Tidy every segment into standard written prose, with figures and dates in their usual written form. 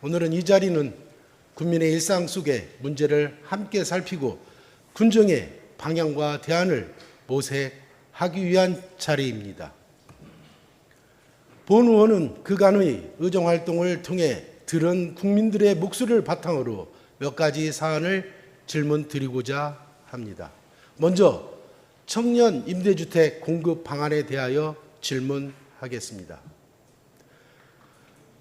오늘은 이 자리는 국민의 일상 속의 문제를 함께 살피고 군정의 방향과 대안을 모색하기 위한 자리입니다. 본 의원은 그간의 의정활동을 통해 들은 국민들의 목소리를 바탕으로 몇 가지 사안을 질문드리고자 합니다. 먼저 청년 임대주택 공급 방안에 대하여 질문하겠습니다.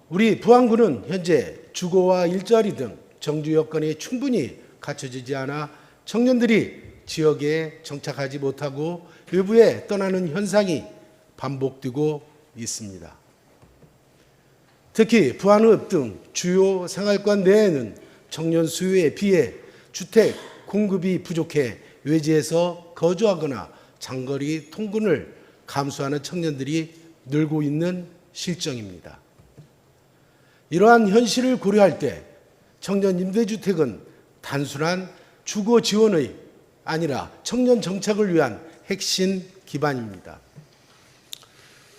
우리 부안군은 현재 주거와 일자리 등 정주 여건이 충분히 갖춰지지 않아 청년들이 지역에 정착하지 못하고 외부에 떠나는 현상이 반복되고 있습니다. 특히 부안읍 등 주요 생활권 내에는 청년 수요에 비해 주택 공급이 부족해 외지에서 거주하거나 장거리 통근을 감수하는 청년들이 늘고 있는 실정입니다. 이러한 현실을 고려할 때 청년 임대주택은 단순한 주거 지원의 아니라 청년 정착을 위한 핵심 기반입니다.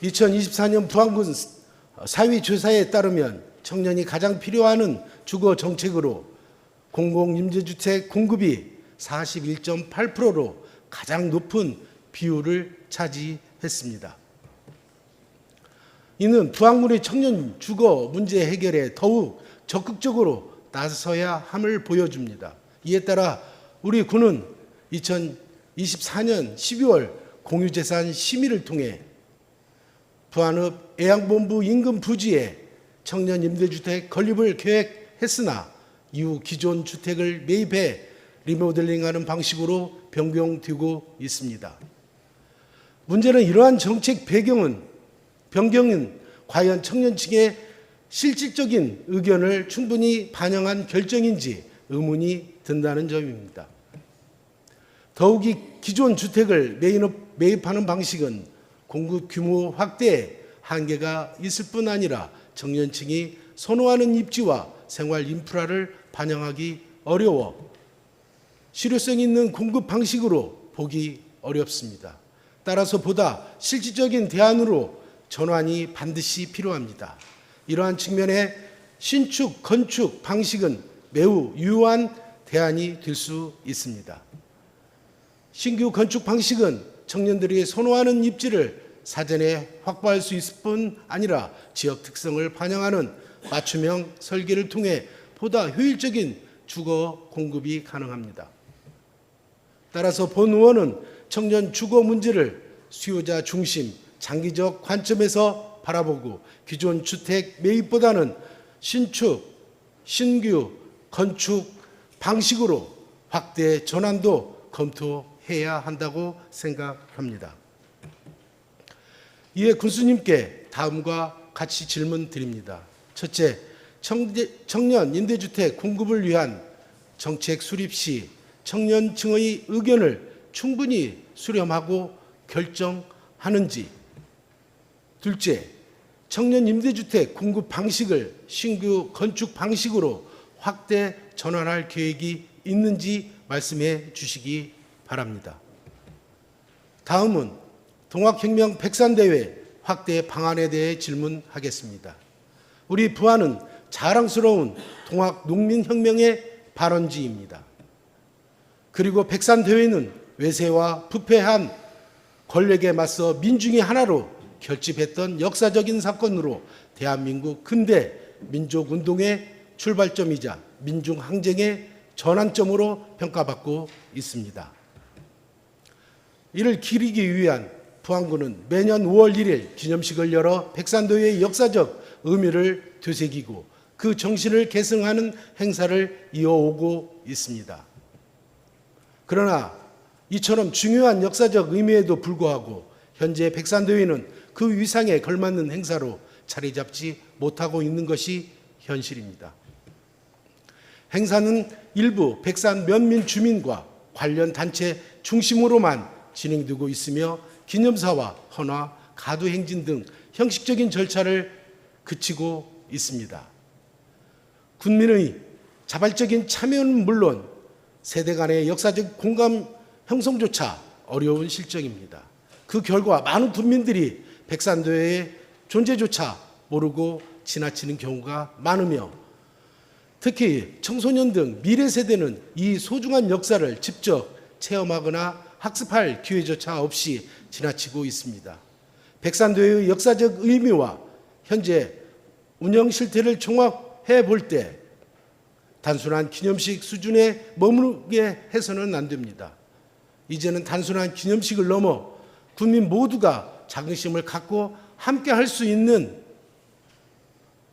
2024년 부안군 사위조사에 따르면 청년이 가장 필요하는 주거 정책으로 공공임대주택 공급이 41.8%로 가장 높은 비율을 차지했습니다. 이는 부안군의 청년 주거 문제 해결에 더욱 적극적으로 나서야 함을 보여줍니다. 이에 따라 우리 군은 2024년 12월 공유재산 심의를 통해 부안읍 애양본부 인근 부지에 청년 임대주택 건립을 계획했으나 이후 기존 주택을 매입해 리모델링하는 방식으로 변경되고 있습니다. 문제는 이러한 정책 변경은 과연 청년층의 실질적인 의견을 충분히 반영한 결정인지 의문이 든다는 점입니다. 더욱이 기존 주택을 매입하는 방식은 공급 규모 확대에 한계가 있을 뿐 아니라 청년층이 선호하는 입지와 생활 인프라를 반영하기 어려워 실효성 있는 공급 방식으로 보기 어렵습니다. 따라서 보다 실질적인 대안으로 전환이 반드시 필요합니다. 이러한 측면에 신축, 건축 방식은 매우 유효한 대안이 될 수 있습니다. 신규 건축 방식은 청년들이 선호하는 입지를 사전에 확보할 수 있을 뿐 아니라 지역 특성을 반영하는 맞춤형 설계를 통해 보다 효율적인 주거 공급이 가능합니다. 따라서 본 의원은 청년 주거 문제를 수요자 중심, 장기적 관점에서 바라보고 기존 주택 매입보다는 신축, 신규, 건축 방식으로 확대 전환도 검토해야 한다고 생각합니다. 이에 군수님께 다음과 같이 질문 드립니다. 첫째, 청년 임대주택 공급을 위한 정책 수립 시 청년층의 의견을 충분히 수렴하고 결정하는지. 둘째, 청년 임대주택 공급 방식을 신규 건축 방식으로 확대 전환할 계획이 있는지 말씀해 주시기 바랍니다. 다음은 동학혁명 백산대회 확대 방안에 대해 질문하겠습니다. 우리 부안은 자랑스러운 동학농민혁명의 발원지입니다. 그리고 백산대회는 외세와 부패한 권력에 맞서 민중이 하나로 결집했던 역사적인 사건으로 대한민국 근대 민족운동의 출발점이자 민중항쟁의 전환점으로 평가받고 있습니다. 이를 기리기 위한 부안군은 매년 5월 1일 기념식을 열어 백산대회의 역사적 의미를 되새기고 그 정신을 계승하는 행사를 이어오고 있습니다. 그러나 이처럼 중요한 역사적 의미에도 불구하고 현재 백산대회는 그 위상에 걸맞는 행사로 자리 잡지 못하고 있는 것이 현실입니다. 행사는 일부 백산 면민 주민과 관련 단체 중심으로만 진행되고 있으며 기념사와 헌화, 가두행진 등 형식적인 절차를 그치고 있습니다. 군민의 자발적인 참여는 물론 세대 간의 역사적 공감 형성조차 어려운 실정입니다. 그 결과 많은 군민들이 백산대회에 존재조차 모르고 지나치는 경우가 많으며, 특히 청소년 등 미래 세대는 이 소중한 역사를 직접 체험하거나 학습할 기회조차 없이 지나치고 있습니다. 백산도의 역사적 의미와 현재 운영 실태를 종합해 볼 때 단순한 기념식 수준에 머무르게 해서는 안 됩니다. 이제는 단순한 기념식을 넘어 국민 모두가 자긍심을 갖고 함께 할 수 있는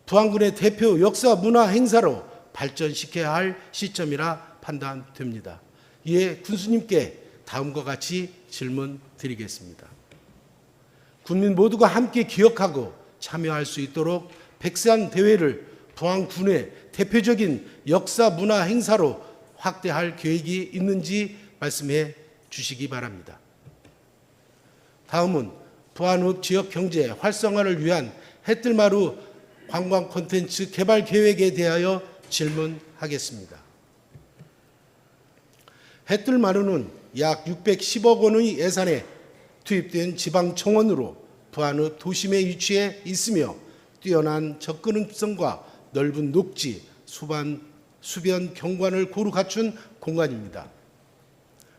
부안군의 대표 역사 문화 행사로 발전시켜야 할 시점이라 판단됩니다. 이에 군수님께 다음과 같이 질문 드리겠습니다. 국민 모두가 함께 기억하고 참여할 수 있도록 백산 대회를 부안군의 대표적인 역사 문화 행사로 확대할 계획이 있는지 말씀해 주시기 바랍니다. 다음은 부안읍 지역 경제 활성화를 위한 해뜰마루 관광 콘텐츠 개발 계획에 대하여 질문하겠습니다. 해뜰마루는 약 610억 원의 예산에 투입된 지방청원으로 부안읍 도심에 위치해 있으며 뛰어난 접근성과 넓은 녹지, 수변 경관을 고루 갖춘 공간입니다.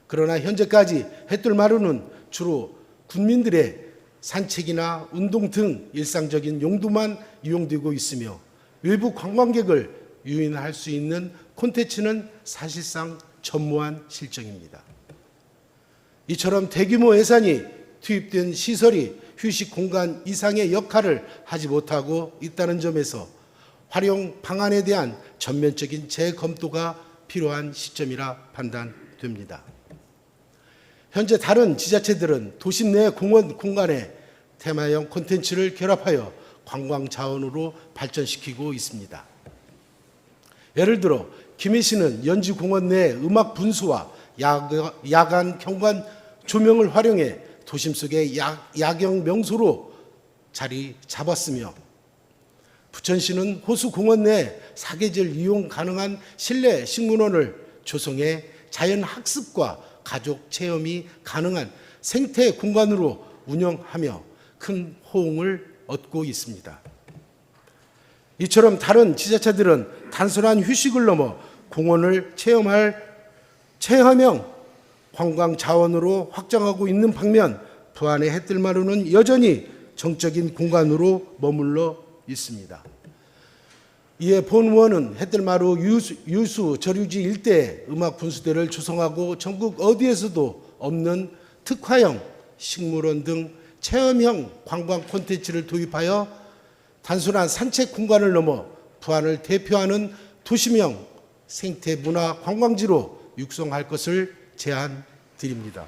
그러나 현재까지 해뜰마루는 주로 군민들의 산책이나 운동 등 일상적인 용도만 이용되고 있으며 외부 관광객을 유인할 수 있는 콘텐츠는 사실상 전무한 실정입니다. 이처럼 대규모 예산이 투입된 시설이 휴식 공간 이상의 역할을 하지 못하고 있다는 점에서 활용 방안에 대한 전면적인 재검토가 필요한 시점이라 판단됩니다. 현재 다른 지자체들은 도심 내 공원 공간에 테마형 콘텐츠를 결합하여 관광 자원으로 발전시키고 있습니다. 예를 들어 김해시는 연지공원 내 음악 분수와 야간 경관 조명을 활용해 도심 속의 야경 명소로 자리 잡았으며, 부천시는 호수공원 내 사계절 이용 가능한 실내 식물원을 조성해 자연 학습과 가족 체험이 가능한 생태 공간으로 운영하며 큰 호응을 얻고 있습니다. 이처럼 다른 지자체들은 단순한 휴식을 넘어 공원을 체험형 관광 자원으로 확장하고 있는 반면 부안의 해뜰마루는 여전히 정적인 공간으로 머물러 있습니다. 이에 본 의원은 해뜰마루 유수 저류지 일대에 음악 분수대를 조성하고 전국 어디에서도 없는 특화형 식물원 등 체험형 관광 콘텐츠를 도입하여 단순한 산책 공간을 넘어 부안을 대표하는 도심형 생태 문화 관광지로 육성할 것을 제안드립니다.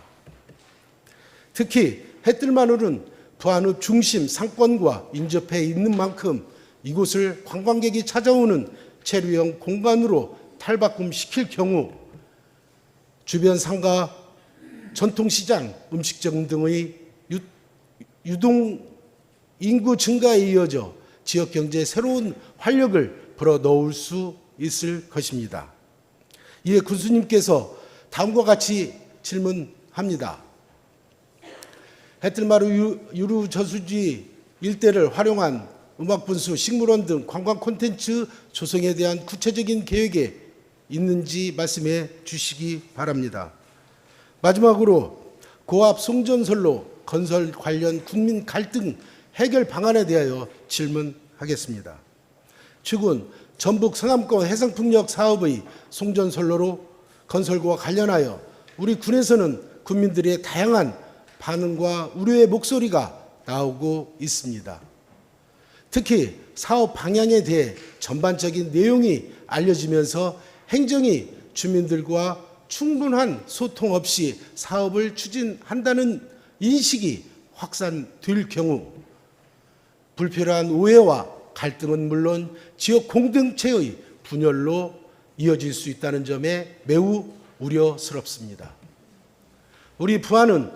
특히 해뜰마루는 부안읍 중심 상권과 인접해 있는 만큼 이곳을 관광객이 찾아오는 체류형 공간으로 탈바꿈시킬 경우 주변 상가, 전통시장, 음식점 등의 유동 인구 증가에 이어져 지역 경제에 새로운 활력을 불어넣을 수 있을 것입니다. 이에 군수님께서 다음과 같이 질문합니다. 해뜰마루 유류 저수지 일대를 활용한 음악분수, 식물원 등 관광 콘텐츠 조성에 대한 구체적인 계획이 있는지 말씀해 주시기 바랍니다. 마지막으로 고압 송전선로 건설 관련 국민 갈등 해결 방안에 대하여 질문하겠습니다. 최근 전북 서남권 해상풍력 사업의 송전선로로 건설과 관련하여 우리 군에서는 국민들의 다양한 반응과 우려의 목소리가 나오고 있습니다. 특히 사업 방향에 대해 전반적인 내용이 알려지면서 행정이 주민들과 충분한 소통 없이 사업을 추진한다는 인식이 확산될 경우 불필요한 오해와 갈등은 물론 지역 공동체의 분열로 이어질 수 있다는 점에 매우 우려스럽습니다. 우리 부안은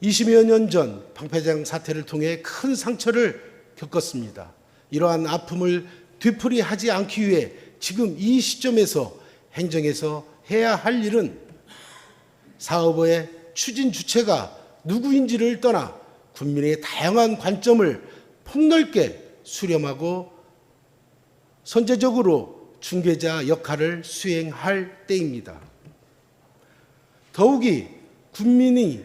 20여 년 전 방패장 사태를 통해 큰 상처를 겪었습니다. 이러한 아픔을 되풀이하지 않기 위해 지금 이 시점에서 행정에서 해야 할 일은 사업의 추진 주체가 누구인지를 떠나 국민의 다양한 관점을 폭넓게 수렴하고 선제적으로 중개자 역할을 수행할 때입니다. 더욱이 국민의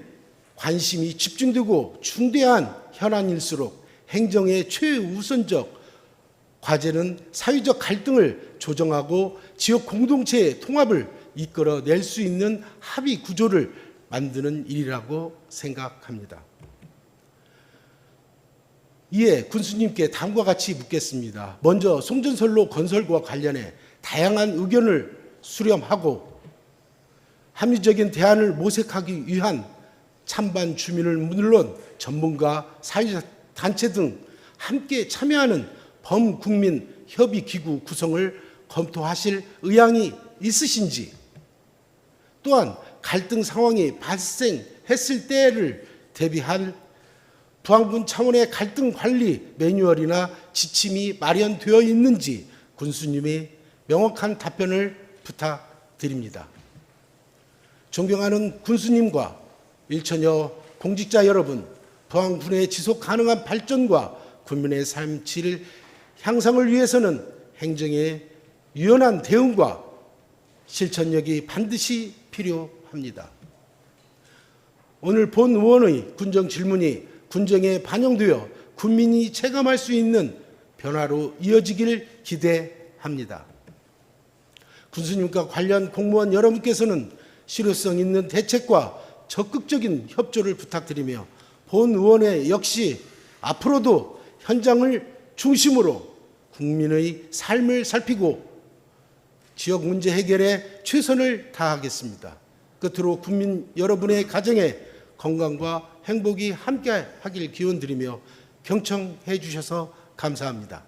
관심이 집중되고 중대한 현안일수록 행정의 최우선적 과제는 사회적 갈등을 조정하고 지역 공동체의 통합을 이끌어낼 수 있는 합의 구조를 만드는 일이라고 생각합니다. 이에 군수님께 다음과 같이 묻겠습니다. 먼저 송전선로 건설과 관련해 다양한 의견을 수렴하고 합리적인 대안을 모색하기 위한 찬반 주민을 물론 전문가, 사회단체 등 함께 참여하는 범국민 협의기구 구성을 검토하실 의향이 있으신지, 또한 갈등 상황이 발생했을 때를 대비한 부안군 차원의 갈등 관리 매뉴얼이나 지침이 마련되어 있는지 군수님의 명확한 답변을 부탁드립니다. 존경하는 군수님과 일천여 공직자 여러분, 부안군의 지속 가능한 발전과 군민의 삶 질 향상을 위해서는 행정의 유연한 대응과 실천력이 반드시 필요합니다. 오늘 본 의원의 군정 질문이 군정에 반영되어 군민이 체감할 수 있는 변화로 이어지길 기대합니다. 군수님과 관련 공무원 여러분께서는 실효성 있는 대책과 적극적인 협조를 부탁드리며 본 의원회 역시 앞으로도 현장을 중심으로 국민의 삶을 살피고 지역 문제 해결에 최선을 다하겠습니다. 끝으로 국민 여러분의 가정에 건강과 행복이 함께하길 기원드리며 경청해 주셔서 감사합니다.